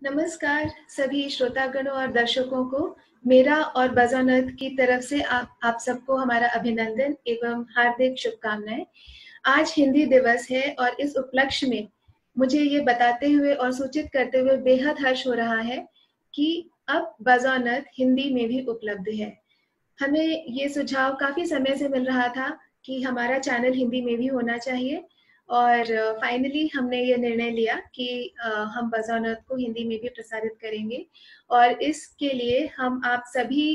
नमस्कार सभी श्रोतागणों और दर्शकों को। मेरा और बज़ानत की तरफ से आप सबको हमारा अभिनंदन एवं हार्दिक शुभकामनाएं। आज हिंदी दिवस है और इस उपलक्ष्य में मुझे ये बताते हुए और सूचित करते हुए बेहद हर्ष हो रहा है कि अब बज़ानत हिंदी में भी उपलब्ध है। हमें ये सुझाव काफ़ी समय से मिल रहा था कि हमारा चैनल हिंदी में भी होना चाहिए और फाइनली हमने ये निर्णय लिया कि हम बज़ानत को हिंदी में भी प्रसारित करेंगे और इसके लिए हम आप सभी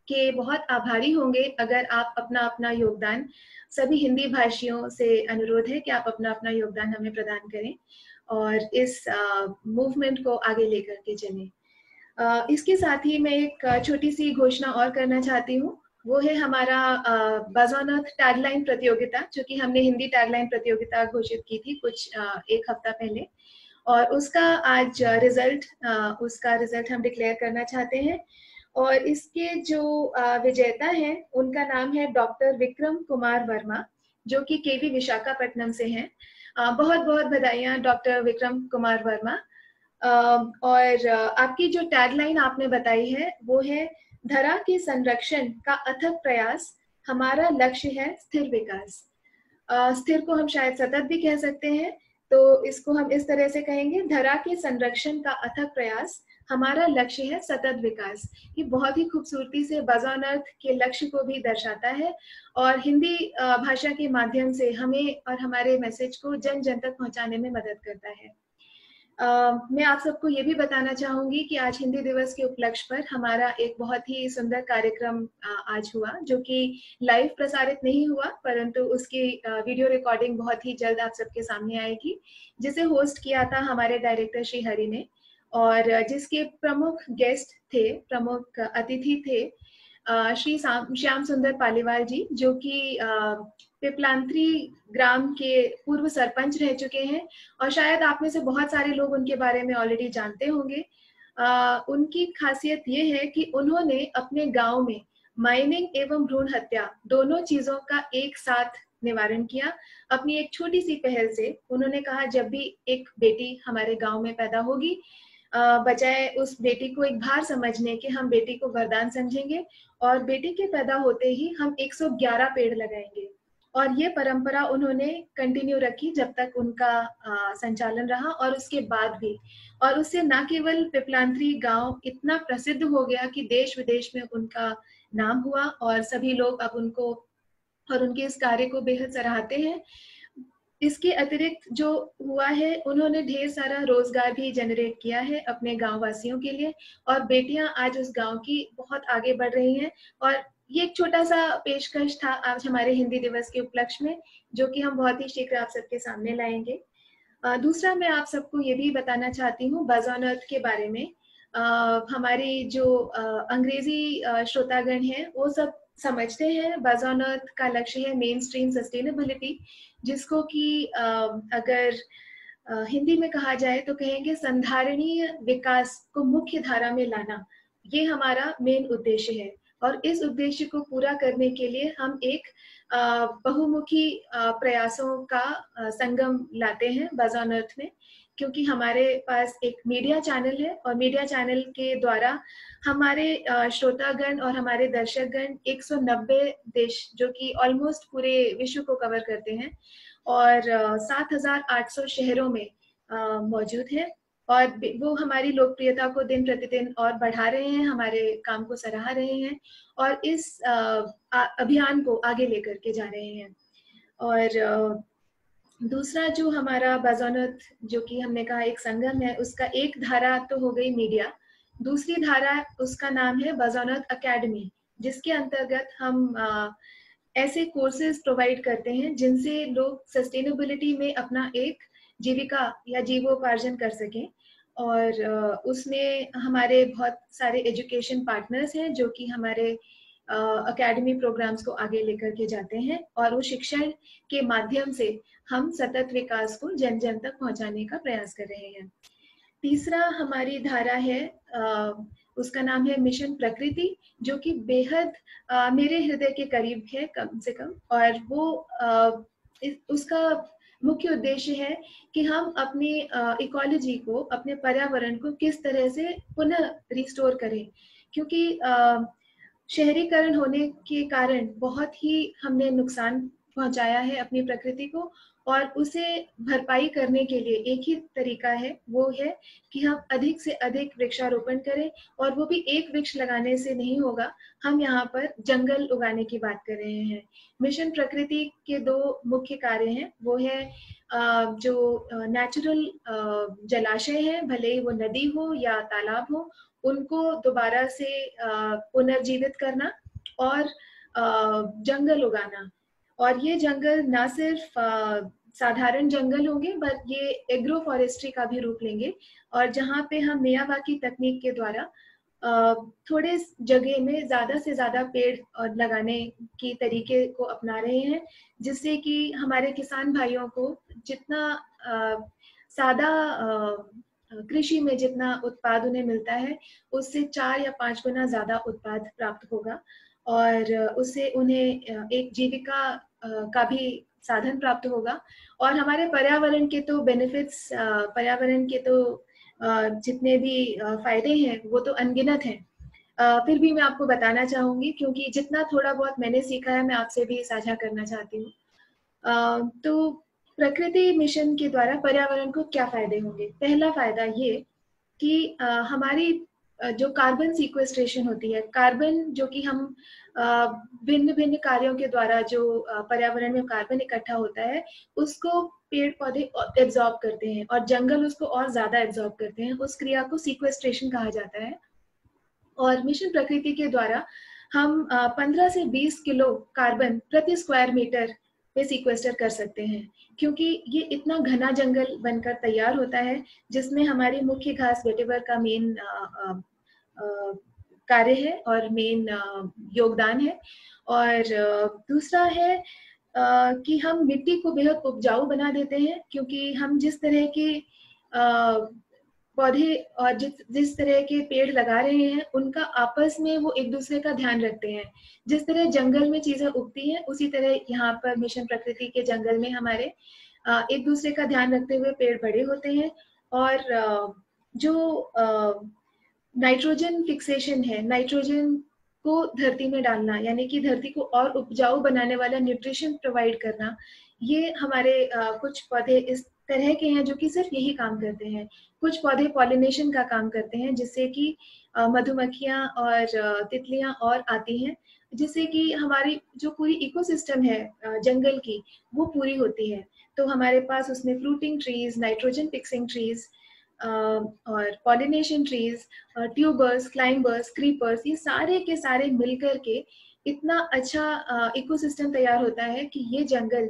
के बहुत आभारी होंगे अगर आप अपना-अपना योगदान सभी हिंदी भाषियों से अनुरोध है कि आप अपना-अपना योगदान हमें प्रदान करें और इस मूवमेंट को आगे लेकर के चलें। इसके साथ ही मैं एक छोटी-सी घोषणा और करना चाहती हूँ। वो है हमारा बज़ानत टैगलाइन प्रतियोगिता, जो कि हमने हिंदी टैगलाइन प्रतियोगिता घोषित की थी कुछ 1 हफ्ता पहले और उसका रिज़ल्ट हम डिक्लेयर करना चाहते हैं और इसके जो विजेता हैं, उनका नाम है डॉक्टर विक्रम कुमार वर्मा, जो कि केवी विशाखापट्टनम से हैं। बहुत-बहुत बधाइयाँ डॉक्टर विक्रम कुमार वर्मा। और आपकी जो टैगलाइन आपने बताई है, वो है धरा के संरक्षण का अथक प्रयास, हमारा लक्ष्य है स्थिर विकास। स्थिर को हम शायद सतत भी कह सकते हैं, तो इसको हम इस तरह से कहेंगे, धरा के संरक्षण का अथक प्रयास, हमारा लक्ष्य है सतत विकास। ये बहुत ही खूबसूरती से बज़ानत के लक्ष्य को भी दर्शाता है और हिंदी भाषा के माध्यम से हमें और हमारे मैसेज को जन-जन तक पहुँचाने में मदद करता है। मैं आप सबको ये भी बताना चाहूँगी कि आज हिंदी दिवस के उपलक्ष्य पर हमारा एक बहुत ही सुंदर कार्यक्रम आज हुआ, जो कि लाइव प्रसारित नहीं हुआ, परंतु उसकी वीडियो रिकॉर्डिंग बहुत ही जल्द आप सबके सामने आएगी, जिसे होस्ट किया था हमारे डायरेक्टर श्री हरि ने और जिसके प्रमुख अतिथि थे श्री श्याम सुंदर पालीवाल जी, जो कि पिपलांत्री ग्राम के पूर्व सरपंच रह चुके हैं और शायद आप में से बहुत सारे लोग उनके बारे में ऑलरेडी जानते होंगे। उनकी खासियत ये है कि उन्होंने अपने गांव में माइनिंग एवं भ्रूण हत्या दोनों चीजों का एक साथ निवारण किया। अपनी एक छोटी सी पहल से उन्होंने कहा, जब भी एक बेटी हमारे गांव में पैदा होगी, बजाय उस बेटी को एक भार समझने के हम बेटी को वरदान समझेंगे और बेटी के पैदा होते ही हम 111 पेड़ लगाएंगे। और ये परंपरा उन्होंने कंटिन्यू रखी जब तक उनका संचालन रहा और उसके बाद भी। और उससे न केवल पिपलांत्री गांव इतना प्रसिद्ध हो गया कि देश विदेश में उनका नाम हुआ और सभी लोग अब उनको और उनके इस कार्य को बेहद सराहते हैं। इसके अतिरिक्त जो हुआ है, उन्होंने ढेर सारा रोजगार भी जनरेट किया है अपने गांव वासियों के लिए और बेटियां आज उस गांव की बहुत आगे बढ़ रही हैं। और ये एक छोटा सा पेशकश था आज हमारे हिंदी दिवस के उपलक्ष्य में, जो कि हम बहुत ही शीघ्र आप सबके सामने लाएंगे। दूसरा मैं आप सबको ये भी बताना चाहती हूँ बज़ानत के बारे में। हमारी जो अंग्रेजी श्रोतागण हैं, वो सब समझते हैं बज़ानत का लक्ष्य है मेन स्ट्रीम सस्टेनेबिलिटी, जिसको कि अगर हिंदी में कहा जाए तो कहेंगे संधारणीय विकास को मुख्य धारा में लाना। ये हमारा मेन उद्देश्य है और इस उद्देश्य को पूरा करने के लिए हम एक बहुमुखी प्रयासों का संगम लाते हैं बज़ानत में, क्योंकि हमारे पास एक मीडिया चैनल है और मीडिया चैनल के द्वारा हमारे श्रोतागण और हमारे दर्शकगण 190 देश, जो कि ऑलमोस्ट पूरे विश्व को कवर करते हैं और 7,800 शहरों में मौजूद है और वो हमारी लोकप्रियता को दिन प्रतिदिन और बढ़ा रहे हैं, हमारे काम को सराह रहे हैं और इस अभियान को आगे लेकर के जा रहे हैं। और दूसरा जो हमारा बज़ानत, जो कि हमने कहा एक संगम है, उसका एक धारा तो हो गई मीडिया, दूसरी धारा उसका नाम है बज़ानत अकेडमी, जिसके अंतर्गत हम ऐसे कोर्सेज प्रोवाइड करते हैं जिनसे लोग सस्टेनेबिलिटी में अपना एक जीविका या जीवोपार्जन कर सकें। और उसमें हमारे बहुत सारे एजुकेशन पार्टनर्स हैं जो कि हमारे अकेडमी प्रोग्राम्स को आगे लेकर के जाते हैं और उस शिक्षण के माध्यम से हम सतत विकास को जन जन तक पहुंचाने का प्रयास कर रहे हैं। तीसरा हमारी धारा है, उसका नाम है मिशन प्रकृति, जो कि बेहद मेरे हृदय के करीब है कम से कम, और वो उसका मुख्य उद्देश्य है कि हम अपनी इकोलॉजी को, अपने पर्यावरण को किस तरह से पुनः रिस्टोर करें, क्योंकि शहरीकरण होने के कारण बहुत ही हमने नुकसान पहुंचाया है अपनी प्रकृति को, और उसे भरपाई करने के लिए एक ही तरीका है, वो है कि हम अधिक से अधिक वृक्षारोपण करें। और वो भी एक वृक्ष लगाने से नहीं होगा, हम यहाँ पर जंगल उगाने की बात कर रहे हैं। मिशन प्रकृति के दो मुख्य कार्य हैं, वो है जो नेचुरल जलाशय है, भले ही वो नदी हो या तालाब हो, उनको दोबारा से पुनर्जीवित करना, और जंगल उगाना। और ये जंगल ना सिर्फ साधारण जंगल होंगे, बट ये एग्रो फॉरेस्ट्री का भी रूप लेंगे, और जहाँ पे हम मियावाकी तकनीक के द्वारा थोड़े जगह में ज्यादा से ज्यादा पेड़ लगाने की तरीके को अपना रहे हैं, जिससे कि हमारे किसान भाइयों को जितना सादा कृषि में जितना उत्पाद उन्हें मिलता है, उससे 4 या 5 गुना ज्यादा उत्पाद प्राप्त होगा, और उससे उन्हें एक जीविका का भी साधन प्राप्त होगा। और हमारे पर्यावरण के तो बेनिफिट्स, पर्यावरण के तो जितने भी फायदे हैं वो तो अनगिनत हैं। फिर भी मैं आपको बताना चाहूंगी, क्योंकि जितना थोड़ा बहुत मैंने सीखा है मैं आपसे भी साझा करना चाहती हूँ। तो प्रकृति मिशन के द्वारा पर्यावरण को क्या फायदे होंगे? पहला फायदा ये कि हमारी जो कार्बन सीक्वेस्ट्रेशन होती है, कार्बन जो कि हम भिन्न भिन्न कार्यों के द्वारा जो पर्यावरण में कार्बन इकट्ठा होता है, उसको पेड़ पौधे एब्जॉर्ब करते हैं, और जंगल उसको और ज्यादा एब्जॉर्ब करते हैं। उस क्रिया को सीक्वेस्ट्रेशन कहा जाता है। और मिशन प्रकृति के द्वारा हम 15 से 20 किलो कार्बन प्रति स्क्वायर मीटर पे सीक्वेस्टर कर सकते हैं, क्योंकि ये इतना घना जंगल बनकर तैयार होता है, जिसमें हमारी मुख्य घास वेटेवर का मेन कार्य है और मेन योगदान है। और दूसरा है कि हम मिट्टी को बेहद उपजाऊ बना देते हैं, क्योंकि हम जिस तरह के पौधे और जिस तरह के पेड़ लगा रहे हैं, उनका आपस में वो एक दूसरे का ध्यान रखते हैं। जिस तरह जंगल में चीजें उगती हैं, उसी तरह यहाँ पर मिशन प्रकृति के जंगल में हमारे एक दूसरे का ध्यान रखते हुए पेड़ बड़े होते हैं। और जो नाइट्रोजन फिक्सेशन है, नाइट्रोजन को धरती में डालना, यानी कि धरती को और उपजाऊ बनाने वाला न्यूट्रिशन प्रोवाइड करना, ये हमारे कुछ पौधे इस तरह के हैं जो कि सिर्फ यही काम करते हैं। कुछ पौधे पॉलिनेशन का काम करते हैं, जिससे कि मधुमक्खियां और तितलियां और आती हैं, जिससे कि हमारी जो पूरी इकोसिस्टम है जंगल की, वो पूरी होती है। तो हमारे पास उसमें fruiting trees, nitrogen fixing trees, और pollination trees, tubers, climbers, creepers, ये सारे के सारे मिलकर के इतना अच्छा इकोसिस्टम तैयार होता है कि ये जंगल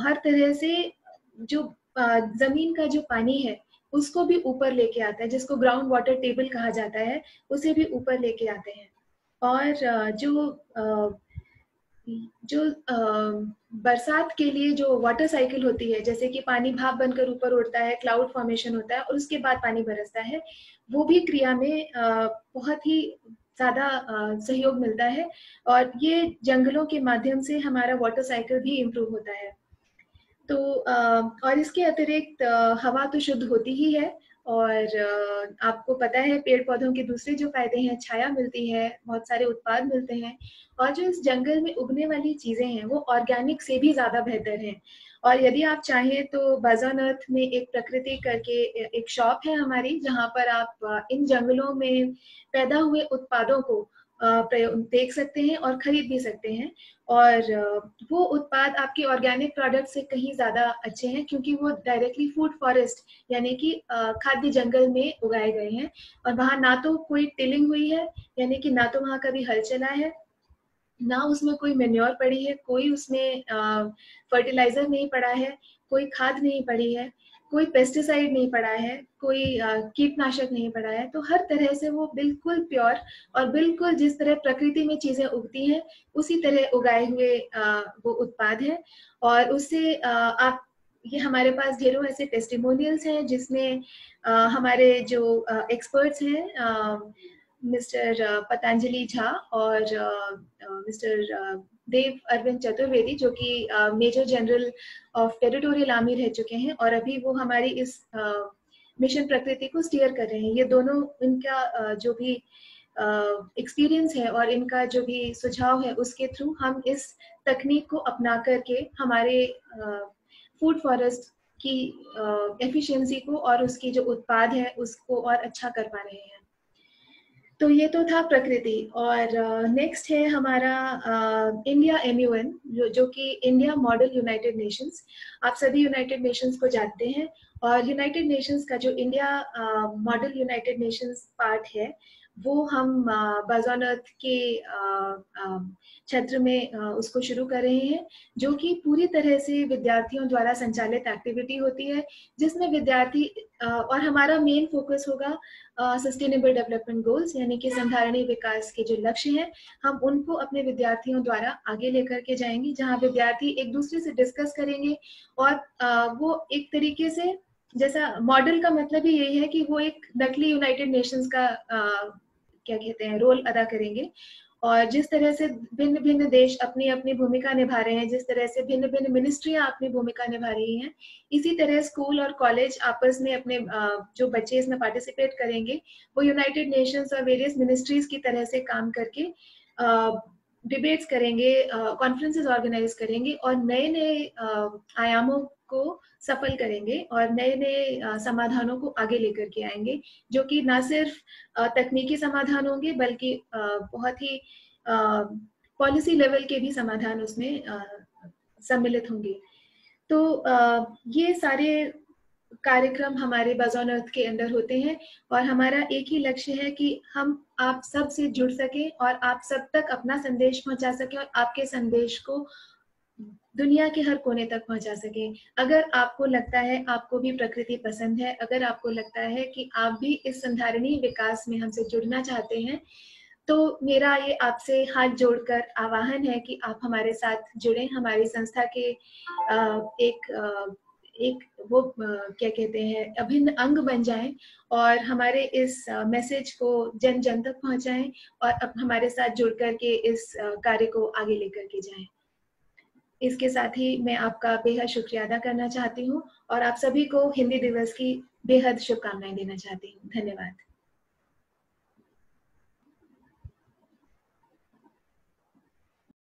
हर तरह से जो जमीन का जो पानी है उसको भी ऊपर लेके आता है, जिसको ग्राउंड वाटर टेबल कहा जाता है, उसे भी ऊपर लेके आते हैं। और जो बरसात के लिए जो वाटर साइकिल होती है, जैसे कि पानी भाप बनकर ऊपर उड़ता है, क्लाउड फॉर्मेशन होता है और उसके बाद पानी बरसता है, वो भी क्रिया में बहुत ही ज्यादा सहयोग मिलता है। और ये जंगलों के माध्यम से हमारा वाटर साइकिल भी इम्प्रूव होता है। तो और इसके अतिरिक्त हवा तो शुद्ध होती ही है, और आपको पता है पेड़ पौधों के दूसरे जो फायदे हैं, छाया मिलती है, बहुत सारे उत्पाद मिलते हैं, और जो इस जंगल में उगने वाली चीजें हैं वो ऑर्गेनिक से भी ज्यादा बेहतर हैं। और यदि आप चाहें तो बाज़ ऑन अर्थ में एक प्रकृति करके एक शॉप है हमारी, जहाँ पर आप इन जंगलों में पैदा हुए उत्पादों को देख सकते हैं और खरीद भी सकते हैं। और वो उत्पाद आपके ऑर्गेनिक प्रोडक्ट से कहीं ज्यादा अच्छे हैं, क्योंकि वो डायरेक्टली फूड फॉरेस्ट यानी कि खाद्य जंगल में उगाए गए हैं। और वहाँ ना तो कोई टिलिंग हुई है, यानी कि ना तो वहाँ कभी हल चला है, ना उसमें कोई मेन्योर पड़ी है, कोई उसमें फर्टिलाइजर नहीं पड़ा है, कोई खाद नहीं पड़ी है, कोई पेस्टिसाइड नहीं पड़ा है, कोई कीटनाशक नहीं पड़ा है। तो हर तरह से वो बिल्कुल प्योर और बिल्कुल जिस तरह प्रकृति में चीजें उगती हैं उसी तरह उगाए हुए वो उत्पाद है। और उससे आप, ये हमारे पास ढेरों ऐसे टेस्टिमोनियल्स हैं जिसमें हमारे जो एक्सपर्ट्स हैं, मिस्टर पतंजलि झा और मिस्टर देव अरविंद चतुर्वेदी, जो कि major general of Territorial Army रह चुके हैं और अभी वो हमारी इस मिशन प्रकृति को स्टीयर कर रहे हैं। ये दोनों, इनका जो भी एक्सपीरियंस है और इनका जो भी सुझाव है, उसके थ्रू हम इस तकनीक को अपना करके हमारे फूड फॉरेस्ट की एफिशिएंसी को और उसकी जो उत्पाद है उसको और अच्छा कर पा रहे हैं। तो ये तो था प्रकृति। और नेक्स्ट है हमारा इंडिया MUN, जो कि इंडिया मॉडल यूनाइटेड नेशंस। आप सभी यूनाइटेड नेशंस को जानते हैं, और यूनाइटेड नेशंस का जो India model United Nations part है, वो हम बज़ ऑन अर्थ के क्षेत्र में उसको शुरू कर रहे हैं, जो कि पूरी तरह से विद्यार्थियों द्वारा संचालित एक्टिविटी होती है, जिसमें विद्यार्थी और हमारा मेन फोकस होगा सस्टेनेबल डेवलपमेंट गोल्स, यानी कि संधारणीय विकास के जो लक्ष्य हैं, हम उनको अपने विद्यार्थियों द्वारा आगे लेकर के जाएंगे, जहां विद्यार्थी एक दूसरे से डिस्कस करेंगे और वो एक तरीके से, जैसा मॉडल का मतलब ही यही है कि वो एक नकली यूनाइटेड नेशंस का क्या कहते हैं, रोल अदा करेंगे। और जिस तरह से भिन्न भिन्न देश अपनी अपनी भूमिका निभा रहे हैं, जिस तरह से भिन्न भिन्न मिनिस्ट्रियां अपनी भूमिका निभा रही हैं, इसी तरह स्कूल और कॉलेज आपस में अपने जो बच्चे इसमें पार्टिसिपेट करेंगे, वो यूनाइटेड नेशंस और वेरियस मिनिस्ट्रीज की तरह से काम करके डिबेट्स करेंगे, कॉन्फ्रेंसेस ऑर्गेनाइज करेंगे और नए नए आयामों को सफल करेंगे और नए नए समाधानों को आगे लेकर के आएंगे, जो कि ना सिर्फ तकनीकी समाधान होंगे, बल्कि बहुत ही पॉलिसी लेवल के भी समाधान उसमें सम्मिलित होंगे। तो ये सारे कार्यक्रम हमारे बज़ ऑन अर्थ के अंदर होते हैं, और हमारा एक ही लक्ष्य है कि हम आप सब से जुड़ सके और आप सब तक अपना संदेश पहुंचा सके और आपके संदेश को दुनिया के हर कोने तक पहुंचा सके। अगर आपको लगता है आपको भी प्रकृति पसंद है, अगर आपको लगता है कि आप भी इस संधारणीय विकास में हमसे जुड़ना चाहते हैं, तो मेरा ये आपसे हाथ जोड़कर आह्वान है कि आप हमारे साथ जुड़ें, हमारी संस्था के एक वो क्या कहते हैं, अभिन्न अंग बन जाएं और हमारे इस मैसेज को जन जन तक पहुंचाएं और अब हमारे साथ जुड़ करके इस कार्य को आगे लेकर के जाएं। इसके साथ ही मैं आपका बेहद शुक्रिया अदा करना चाहती हूँ और आप सभी को हिंदी दिवस की बेहद शुभकामनाएं देना चाहती हूँ। धन्यवाद।